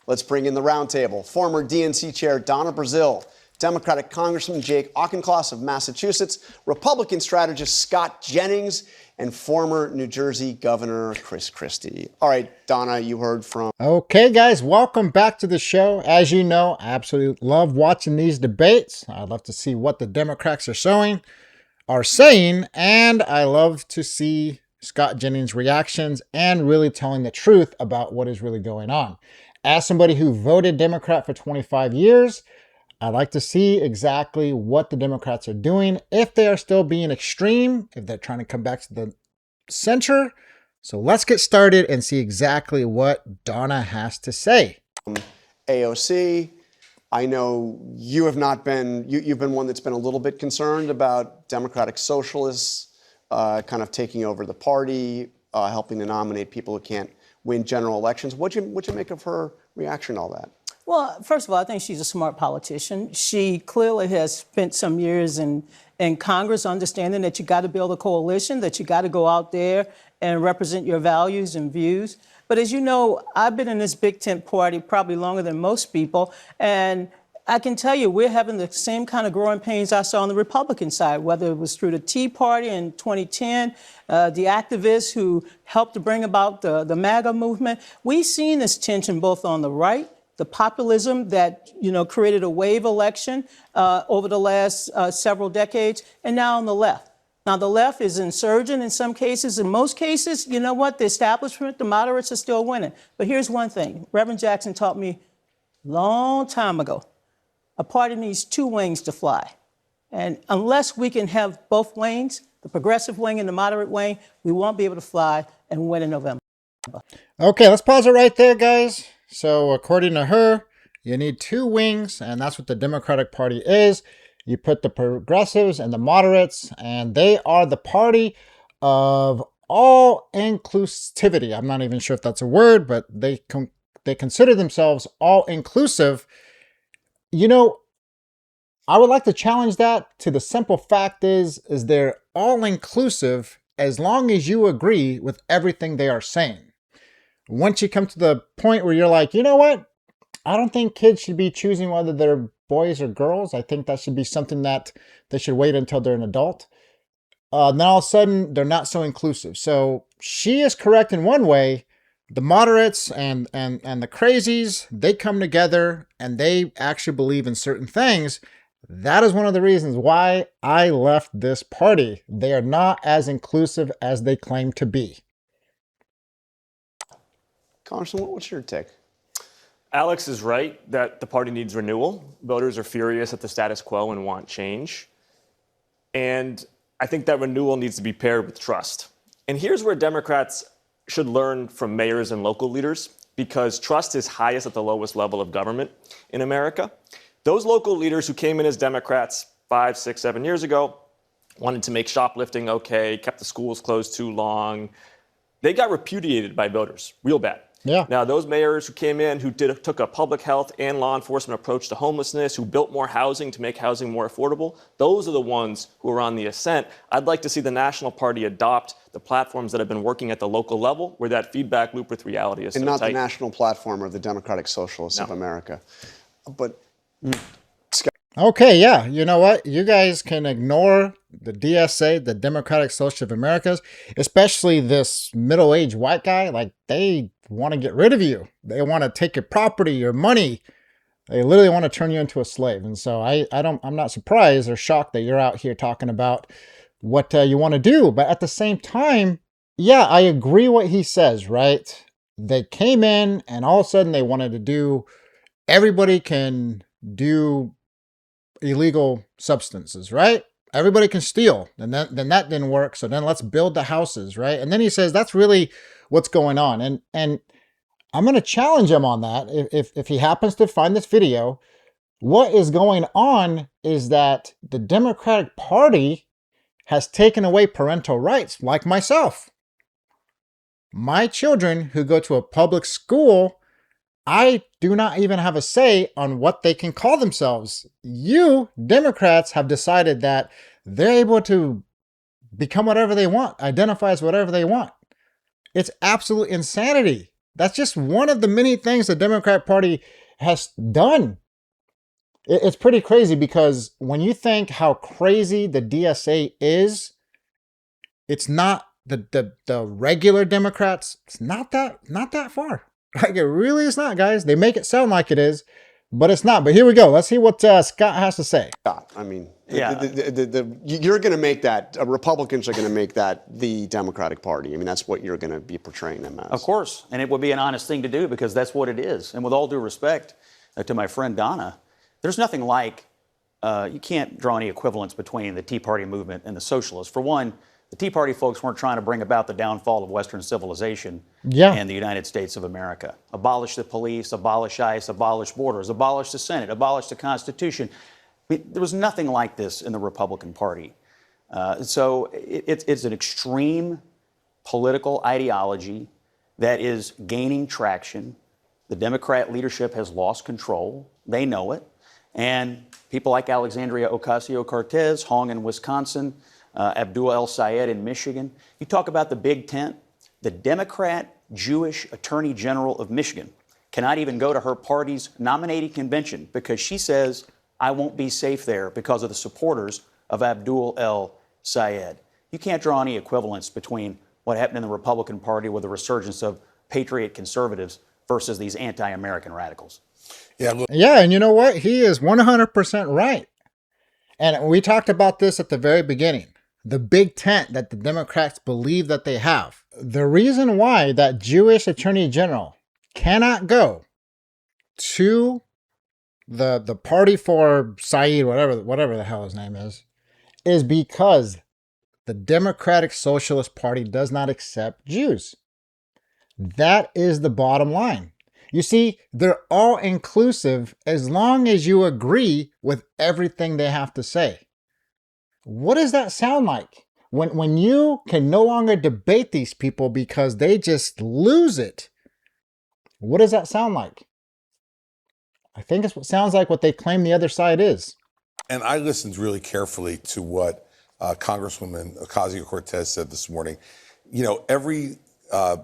Let's bring in the roundtable. Former DNC Chair Donna Brazile, Democratic Congressman Jake Auchincloss of Massachusetts, Republican strategist Scott Jennings, and former New Jersey Governor Chris Christie. All right, Donna, you heard from... Okay, guys, welcome back to the show. As you know, I absolutely love watching these debates. I love to see what the Democrats are saying, and I love to see Scott Jennings' reactions and really telling the truth about what is really going on. As somebody who voted Democrat for 25 years, I like to see exactly what the Democrats are doing, if they are still being extreme, if they're trying to come back to the center. So let's get started and see exactly what Donna has to say. AOC, I know you have not been, you've been one that's been a little bit concerned about Democratic Socialists kind of taking over the party, helping to nominate people who can't win general elections. What'd you make of her reaction to all that? Well, first of all, I think she's a smart politician. She clearly has spent some years in Congress understanding that you got to build a coalition, that you got to go out there and represent your values and views. But as you know, I've been in this big tent party probably longer than most people, and I can tell you we're having the same kind of growing pains I saw on the Republican side, whether it was through the Tea Party in 2010, the activists who helped to bring about the MAGA movement. We've seen this tension both on the right, the populism that, created a wave election over the last several decades, and now on the left. Now, the left is insurgent in some cases. In most cases, you know what? The establishment, the moderates are still winning. But here's one thing. Reverend Jackson taught me a long time ago. A party needs two wings to fly. And unless we can have both wings, the progressive wing and the moderate wing, we won't be able to fly and win in November. Okay, let's pause it right there, guys. So according to her, you need two wings, and that's what the Democratic Party is. You put the progressives and the moderates, and they are the party of all inclusivity. I'm not even sure if that's a word, but they consider themselves all inclusive. I would like to challenge that to the simple fact is they're all inclusive as long as you agree with everything they are saying. Once you come to the point where you're like, you know what? I don't think kids should be choosing whether they're boys or girls. I think that should be something that they should wait until they're an adult. Then all of a sudden, they're not so inclusive. So she is correct in one way. The moderates and the crazies, they come together and they actually believe in certain things. That is one of the reasons why I left this party. They are not as inclusive as they claim to be. Congressman, what's your take? Alex is right that the party needs renewal. Voters are furious at the status quo and want change. And I think that renewal needs to be paired with trust. And here's where Democrats should learn from mayors and local leaders, because trust is highest at the lowest level of government in America. Those local leaders who came in as Democrats 5, 6, 7 years ago wanted to make shoplifting okay, kept the schools closed too long. They got repudiated by voters, real bad. Yeah. Now, those mayors who came in, who took a public health and law enforcement approach to homelessness, who built more housing to make housing more affordable, those are the ones who are on the ascent. I'd like to see the national party adopt the platforms that have been working at the local level, where that feedback loop with reality is so tight. And not the national platform of the Democratic Socialists of America. But okay, yeah, you know what? You guys can ignore the DSA, the Democratic Socialists of America, especially this middle-aged white guy. Like, they want to get rid of you. They want to take your property, your money. They literally want to turn you into a slave. And so I'm not surprised or shocked that you're out here talking about what you want to do. But at the same time, yeah, I agree what he says, right? They came in and all of a sudden they wanted to do, everybody can do illegal substances, right? Everybody can steal. And then that didn't work. So then let's build the houses, right? And then he says that's really what's going on. And I'm going to challenge him on that. If he happens to find this video, what is going on is that the Democratic Party has taken away parental rights, like myself. My children who go to a public school, I do not even have a say on what they can call themselves. You, Democrats, have decided that they're able to become whatever they want, identify as whatever they want. It's absolute insanity. That's just one of the many things the Democrat Party has done. It's pretty crazy because when you think how crazy the DSA is, it's not the regular Democrats. It's not that far. Like it really is not, guys. They make it sound like it is, but it's not. But here we go. Let's see what Scott has to say. I mean, Yeah. you're going to make that, Republicans are going to make that the Democratic Party. I mean, that's what you're going to be portraying them as. Of course, and it would be an honest thing to do because that's what it is. And with all due respect to my friend Donna, there's nothing like, you can't draw any equivalence between the Tea Party movement and the socialists. For one, the Tea Party folks weren't trying to bring about the downfall of Western civilization and the United States of America. Abolish the police, abolish ICE, abolish borders, abolish the Senate, abolish the Constitution. I mean, there was nothing like this in the Republican Party. So it's an extreme political ideology that is gaining traction. The Democrat leadership has lost control. They know it. And people like Alexandria Ocasio-Cortez, Hong in Wisconsin, Abdul El Sayed in Michigan. You talk about the big tent. The Democrat Jewish Attorney General of Michigan cannot even go to her party's nominating convention because she says, I won't be safe there because of the supporters of Abdul El Sayed. You can't draw any equivalence between what happened in the Republican Party with the resurgence of patriot conservatives versus these anti-American radicals. Yeah, and you know what? He is 100% right. And we talked about this at the very beginning. The big tent that the Democrats believe that they have. The reason why that Jewish Attorney General cannot go to the party for Saeed, whatever the hell his name is because the Democratic Socialist Party does not accept Jews. That is the bottom line. You see, they're all inclusive as long as you agree with everything they have to say. What does that sound like? When you can no longer debate these people because they just lose it. What does that sound like? I think it sounds like what they claim the other side is. And I listened really carefully to what Congresswoman Ocasio-Cortez said this morning. You know, every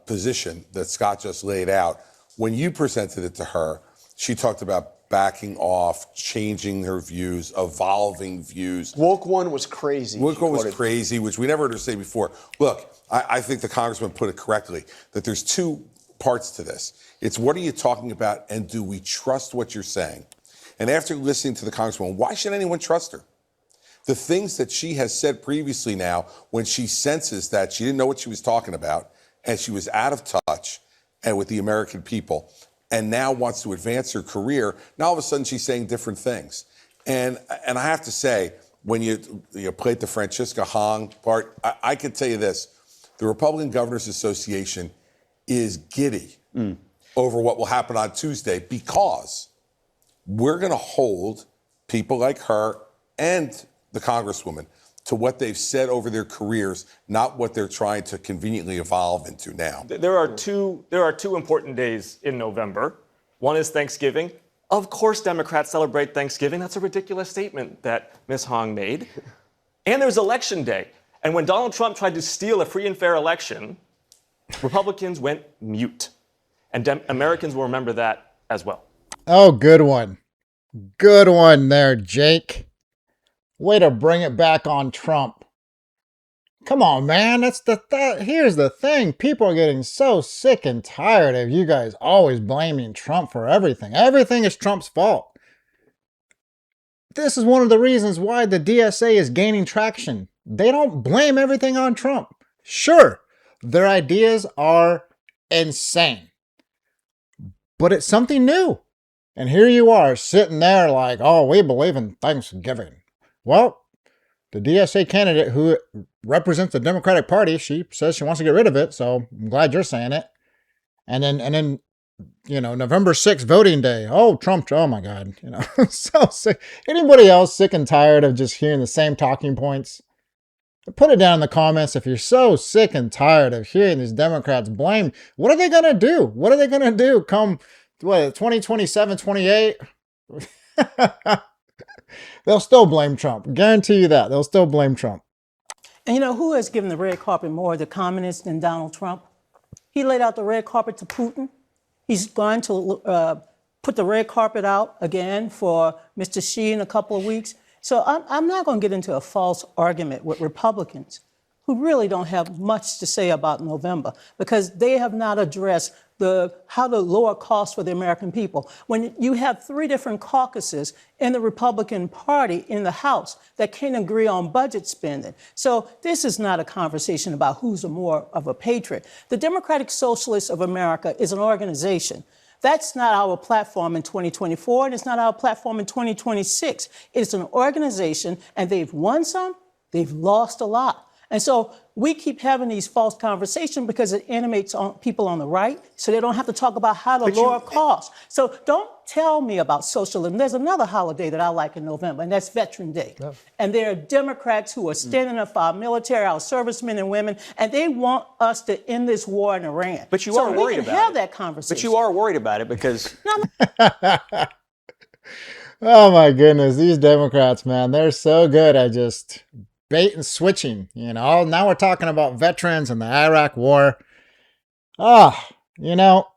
position that Scott just laid out, when you presented it to her, she talked about backing off, changing her views, evolving views. Woke one was crazy. Woke one was crazy, which we never heard her say before. Look, I think the congressman put it correctly, that there's two parts to this. It's what are you talking about, and do we trust what you're saying? And after listening to the congresswoman, why should anyone trust her? The things that she has said previously now, when she senses that she didn't know what she was talking about, and she was out of touch and with the American people, and now wants to advance her career, now all of a sudden she's saying different things. And I have to say, when you played the Francisca Hong part, I can tell you this, the Republican Governors Association is giddy over what will happen on Tuesday because we're going to hold people like her and the Congresswoman to what they've said over their careers, not what they're trying to conveniently evolve into now. There are two important days in November. One is Thanksgiving. Of course, Democrats celebrate Thanksgiving. That's a ridiculous statement that Ms. Hong made. And there's Election Day. And when Donald Trump tried to steal a free and fair election, Republicans went mute. And Americans will remember that as well. Oh, good one. Good one there, Jake. Way to bring it back on Trump. Come on, man. Here's the thing. People are getting so sick and tired of you guys always blaming Trump for everything. Everything is Trump's fault. This is one of the reasons why the DSA is gaining traction. They don't blame everything on Trump. Sure, their ideas are insane. But it's something new. And here you are sitting there like, oh, we believe in Thanksgiving. Well, the DSA candidate who represents the Democratic Party, she says she wants to get rid of it, so I'm glad you're saying it. And then November 6th voting day. Oh, Trump, oh my God. So sick. Anybody else sick and tired of just hearing the same talking points? Put it down in the comments if you're so sick and tired of hearing these Democrats blame. What are they going to do? What are they going to do come 2027, 28? They'll still blame Trump. Guarantee you that. They'll still blame Trump. And who has given the red carpet more, the communists than Donald Trump? He laid out the red carpet to Putin. He's going to put the red carpet out again for Mr. Xi in a couple of weeks. So I'm not going to get into a false argument with Republicans who really don't have much to say about November because they have not addressed how to lower costs for the American people. When you have 3 different caucuses in the Republican Party in the House that can't agree on budget spending. So this is not a conversation about who's more of a patriot. The Democratic Socialists of America is an organization. That's not our platform in 2024, and it's not our platform in 2026. It's an organization, and they've won some, they've lost a lot. And so we keep having these false conversations because it animates people on the right, so they don't have to talk about how to lower costs. So don't tell me about socialism. There's another holiday that I like in November, and that's Veteran Day. Yeah. And there are Democrats who are standing up for our military, our servicemen and women, and they want us to end this war in Iran. But you are worried about it. So we can have that conversation. But you are worried about it because... Oh my goodness, these Democrats, man, they're so good at just bait and switching, you know. Now we're talking about veterans and the Iraq war. You know,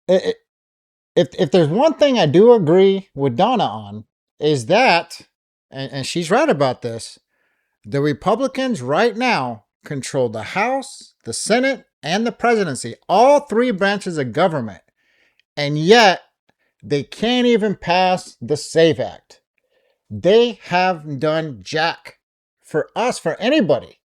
if there's one thing I do agree with Donna on is that, and she's right about this, the Republicans right now control the House, the Senate, and the presidency, all 3 branches of government, and yet they can't even pass the SAVE Act. They have done jack for us, for anybody.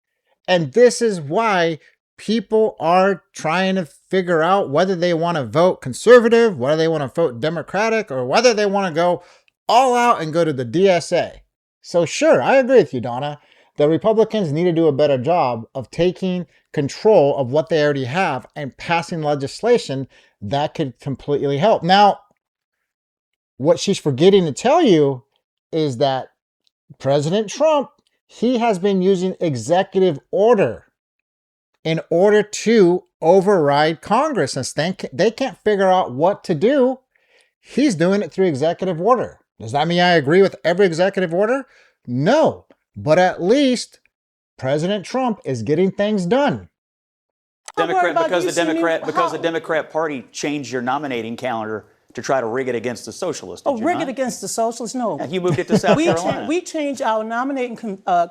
And this is why people are trying to figure out whether they want to vote conservative, whether they want to vote Democratic, or whether they want to go all out and go to the DSA. So sure, I agree with you, Donna. The Republicans need to do a better job of taking control of what they already have and passing legislation that could completely help. Now, what she's forgetting to tell you is that President Trump, he has been using executive order in order to override Congress. And they can't figure out what to do. He's doing it through executive order. Does that mean I agree with every executive order? No, but at least President Trump is getting things done. Because the Democrat Party changed your nominating calendar to try to rig it against the socialists. Rig it against the socialists? No. Yeah, you moved it to South Carolina. We changed our nominating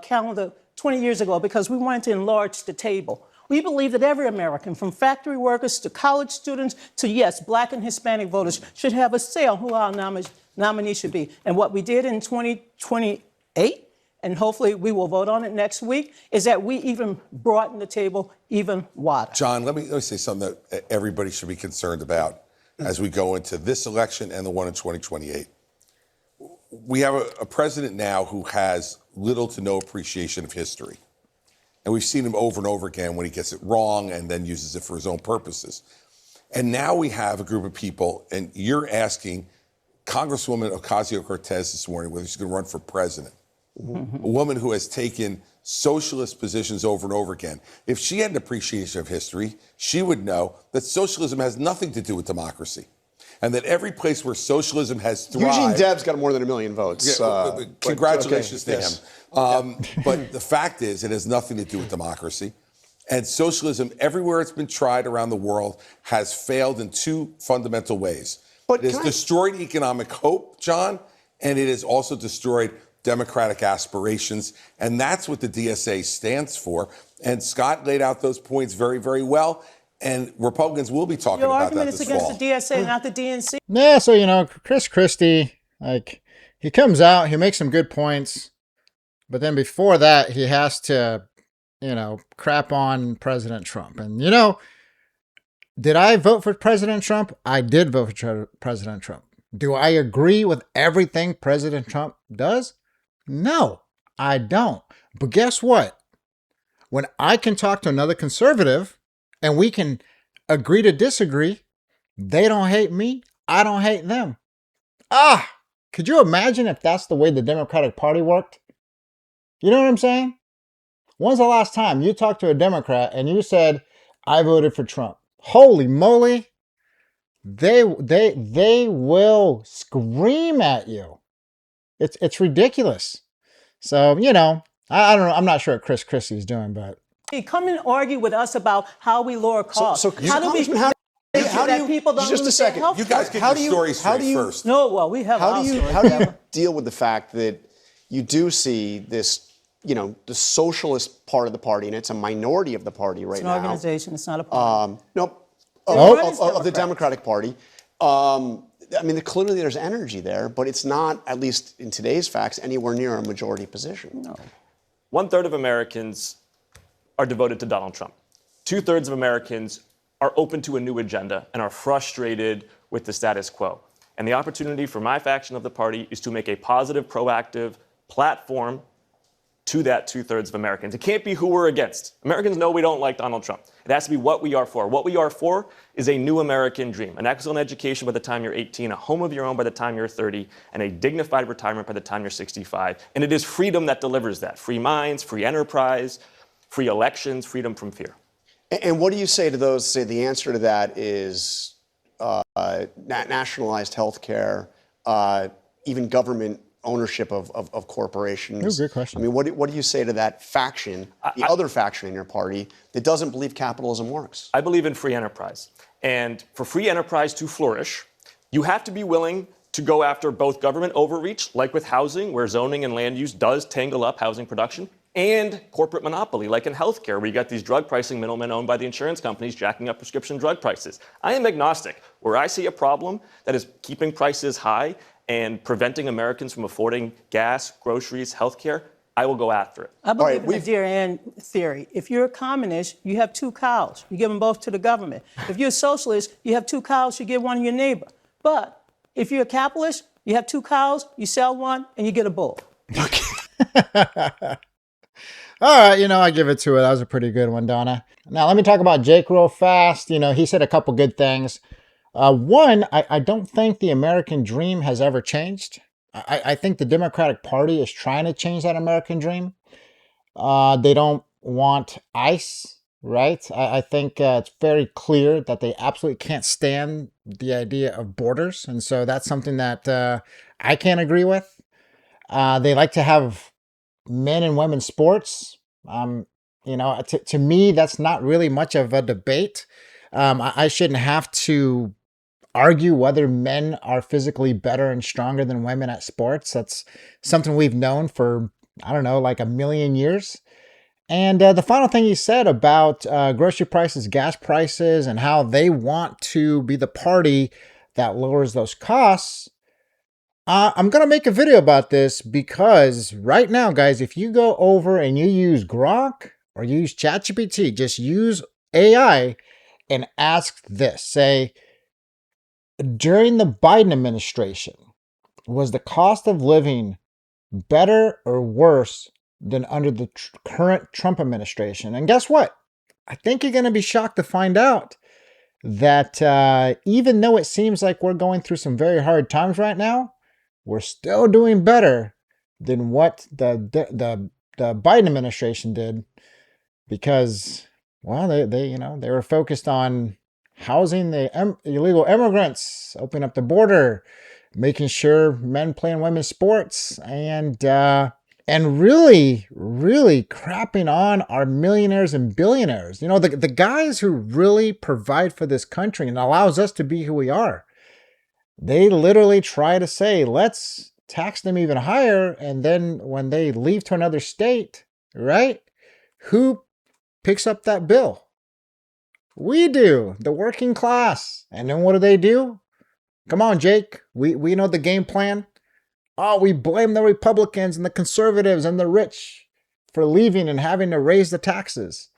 calendar 20 years ago because we wanted to enlarge the table. We believe that every American, from factory workers to college students to, yes, Black and Hispanic voters, should have a say on who our nominee should be. And what we did in 2028, and hopefully we will vote on it next week, is that we even broadened the table even wider. John, let me say something that everybody should be concerned about as we go into this election and the one in 2028. We have a president now who has little to no appreciation of history. And we've seen him over and over again when he gets it wrong and then uses it for his own purposes. And now we have a group of people, and you're asking Congresswoman Ocasio-Cortez this morning whether she's going to run for president. Mm-hmm. A woman who has taken socialist positions over and over again. If she had an appreciation of history, she would know that socialism has nothing to do with democracy. And that every place where socialism has thrived... Eugene Debs got more than 1 million votes. Yeah, congratulations to him. But the fact is, it has nothing to do with democracy. And socialism, everywhere it's been tried around the world, has failed in 2 fundamental ways. It has destroyed economic hope, John, and it has also destroyed democratic aspirations. And that's what the DSA stands for. And Scott laid out those points very, very well. And Republicans will be talking about that this fall. Your argument is against the DSA, not the DNC. Yeah, so, you know, Chris Christie, like, he comes out, he makes some good points, but then before that, he has to, you know, crap on President Trump. And, you know, did I vote for President Trump? I did vote for President Trump. Do I agree with everything President Trump does? No, I don't. But guess what? When I can talk to another conservative and we can agree to disagree, they don't hate me, I don't hate them. Could you imagine if that's the way the Democratic Party worked? You know what I'm saying? When's the last time you talked to a Democrat and you said, I voted for Trump? Holy moly. They will scream at you. It's ridiculous. So, you know, I don't know. I'm not sure what Chris Christie's doing, but Come and argue with us about how we lower costs. So how do we Congressman, how do that you, people don't just a lose their second, health You guys care? get your story straight first. No, well, we have our story. how do you deal with the fact that you do see this, the socialist part of the party, and it's a minority of the party right It's an now. organization. It's not a party. Nope. They're Of the Democratic Party. I mean, clearly there's energy there, but it's not, at least in today's facts, anywhere near a majority position. No. 1/3 of Americans are devoted to Donald Trump. 2/3 of Americans are open to a new agenda and are frustrated with the status quo. And the opportunity for my faction of the party is to make a positive, proactive platform to that 2/3 of Americans. It can't be who we're against. Americans know we don't like Donald Trump. It has to be what we are for. What we are for is a new American dream, an excellent education by the time you're 18, a home of your own by the time you're 30, and a dignified retirement by the time you're 65. And it is freedom that delivers that. Free minds, free enterprise, free elections, freedom from fear. And what do you say to those who say the answer to that is nationalized health care, even government ownership of corporations? Oh, good question. I mean, what do you say to that faction, the other faction in your party, that doesn't believe capitalism works? I believe in free enterprise. And for free enterprise to flourish, you have to be willing to go after both government overreach, like with housing, where zoning and land use does tangle up housing production, and corporate monopoly, like in healthcare, where you got these drug pricing middlemen owned by the insurance companies jacking up prescription drug prices. I am agnostic. Where I see a problem that is keeping prices high and preventing Americans from affording gas, groceries, healthcare, I will go after it. I believe in the dear Ann theory. If you're a communist, you have two cows. You give them both to the government. If you're a socialist, you have two cows, you give one to your neighbor. But if you're a capitalist, you have two cows, you sell one, and you get a bull. All right, I give it to her. That was a pretty good one, Donna. Now, let me talk about Jake real fast. He said a couple good things. One, I don't think the American dream has ever changed. I think the Democratic Party is trying to change that American dream. They don't want ICE, right? I think it's very clear that they absolutely can't stand the idea of borders. And so that's something that I can't agree with. They like to have men and women sports. To me, that's not really much of a debate. I shouldn't have to argue whether men are physically better and stronger than women at sports. That's something we've known for, like a million years. And the final thing he said about grocery prices, gas prices, and how they want to be the party that lowers those costs. I'm going to make a video about this because right now, guys, if you go over and you use Grok or use ChatGPT, just use AI and ask this. Say, during the Biden administration, was the cost of living better or worse than under the current Trump administration? And guess what? I think you're going to be shocked to find out that even though it seems like we're going through some very hard times right now, we're still doing better than what the Biden administration did, because, well, they were focused on housing the illegal immigrants, opening up the border, making sure men playing women's sports, and really, really crapping on our millionaires and billionaires. The guys who really provide for this country and allows us to be who we are. They literally try to say, let's tax them even higher. And then when they leave to another state, right? Who picks up that bill? We do, the working class. And then what do? Come on, Jake. We know the game plan. Oh, we blame the Republicans and the conservatives and the rich for leaving and having to raise the taxes.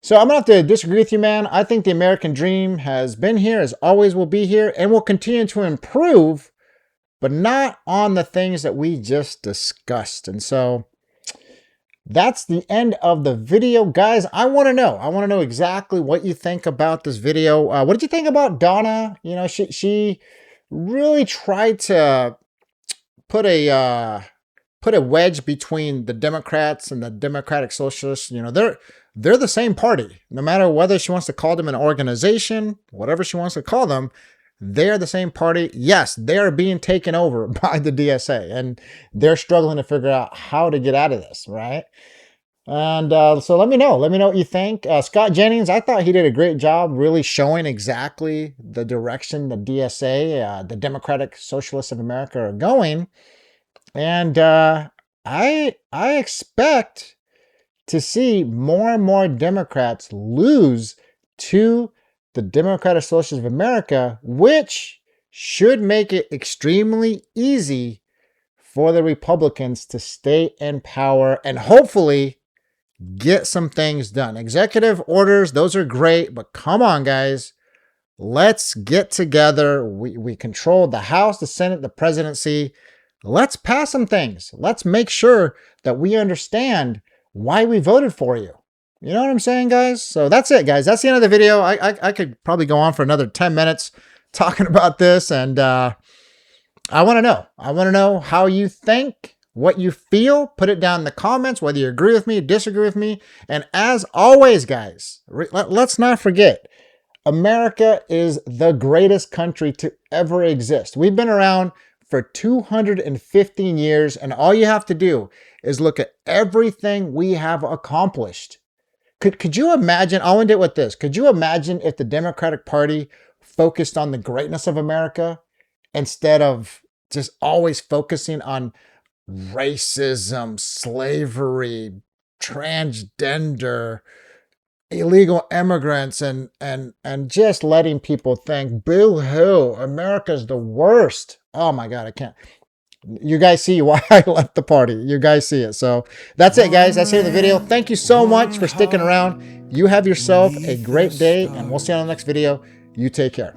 So I'm going to have to disagree with you, man. I think the American dream has been here, as always will be here, and will continue to improve, but not on the things that we just discussed. And so that's the end of the video, guys. I want to know exactly what you think about this video. What did you think about Donna? She really tried to put a wedge between the Democrats and the Democratic Socialists. They're the same party. No matter whether she wants to call them an organization, whatever she wants to call them, they're the same party. Yes, they're being taken over by the DSA, and they're struggling to figure out how to get out of this, right? And so let me know what you think. Scott Jennings, I thought he did a great job really showing exactly the direction the DSA, the Democratic Socialists of America, are going. And I expect to see more and more Democrats lose to the Democratic Socialists of America, which should make it extremely easy for the Republicans to stay in power and hopefully get some things done. Executive orders, those are great, but come on, guys. Let's get together. We control the House, the Senate, the presidency. Let's pass some things. Let's make sure that we understand why we voted for you. You know what I'm saying, guys? So that's it, guys. That's the end of the video. I could probably go on for another 10 minutes talking about this. And I want to know. I want to know how you think, what you feel. Put it down in the comments, whether you agree with me, disagree with me. And as always, guys, let's not forget, America is the greatest country to ever exist. We've been around for 215 years, and all you have to do is look at everything we have accomplished. Could you imagine, I'll end it with this, could you imagine if the Democratic Party focused on the greatness of America instead of just always focusing on racism, slavery, transgender, illegal immigrants, and just letting people think, boo-hoo, America's the worst. Oh my God, I can't. You guys see why I left the party. You guys see it. So that's it, guys. That's the end of the video. Thank you so much for sticking around. You have yourself a great day, and we'll see you on the next video. You take care.